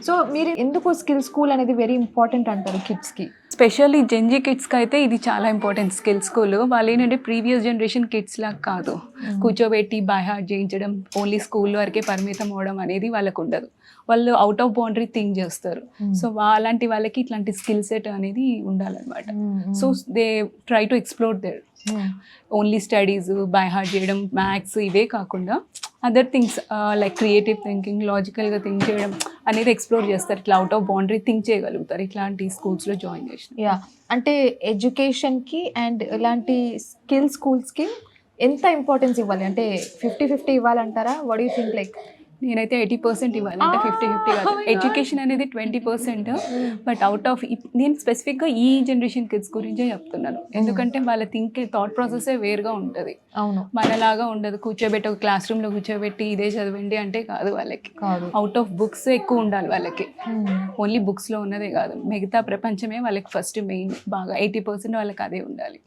So మీరు ఎందుకు school అనేది వెరీ ఇంపార్టెంట్ అంటారు కిడ్స్కి? స్పెషల్లీ జెన్జీ కిడ్స్కి అయితే ఇది చాలా ఇంపార్టెంట్ స్కిల్ స్కూల్. వాళ్ళు ఏంటంటే ప్రీవియస్ జనరేషన్ కిడ్స్ లాగా కాదు, కూర్చోబెట్టి బై హార్ట్ చేయించడం, ఓన్లీ స్కూల్ వరకే పరిమితం అవడం అనేది వాళ్ళకు ఉండదు. వాళ్ళు అవుట్ ఆఫ్ బౌండరీ థింక్ చేస్తారు. సో అలాంటి వాళ్ళకి ఇట్లాంటి స్కిల్ సెట్ అనేది ఉండాలన్నమాట. So they try to explore their only studies by heart చేయడం, మ్యాథ్స్ ఇవే కాకుండా other things like creative thinking, లాజికల్గా థింక్ చేయడం అనేది ఎక్స్ప్లోర్ చేస్తారు. ఇట్లా అవుట్ ఆఫ్ బౌండరీ థింక్ చేయగలుగుతారు ఇట్లాంటి స్కూల్స్లో జాయిన్ చేసిన. యా, అంటే ఎడ్యుకేషన్కి అండ్ ఇలాంటి స్కిల్ స్కూల్స్కి ఎంత ఇంపార్టెన్స్ ఇవ్వాలి? అంటే 50-50 ఇవ్వాలంటారా? What you think? లైక్ నేనైతే 80% ఇవ్వాలి, అంటే 50-50 కాదు. ఎడ్యుకేషన్ అనేది 20%, బట్ అవుట్ ఆఫ్ నేను స్పెసిఫిక్గా ఈ జనరేషన్ కిడ్స్ గురించే చెప్తున్నాను. ఎందుకంటే వాళ్ళ థాట్ ప్రాసెసే వేరుగా ఉంటుంది. అవును, మనలాగా ఉండదు. కూర్చోబెట్టి ఒక క్లాస్ రూమ్లో కూర్చోబెట్టి ఇదే చదవండి అంటే కాదు వాళ్ళకి. అవుట్ ఆఫ్ బుక్స్ ఎక్కువ ఉండాలి వాళ్ళకి. ఓన్లీ బుక్స్లో ఉన్నదే కాదు, మిగతా ప్రపంచమే వాళ్ళకి ఫస్ట్ మెయిన్. బాగా 80% వాళ్ళకి అదే ఉండాలి.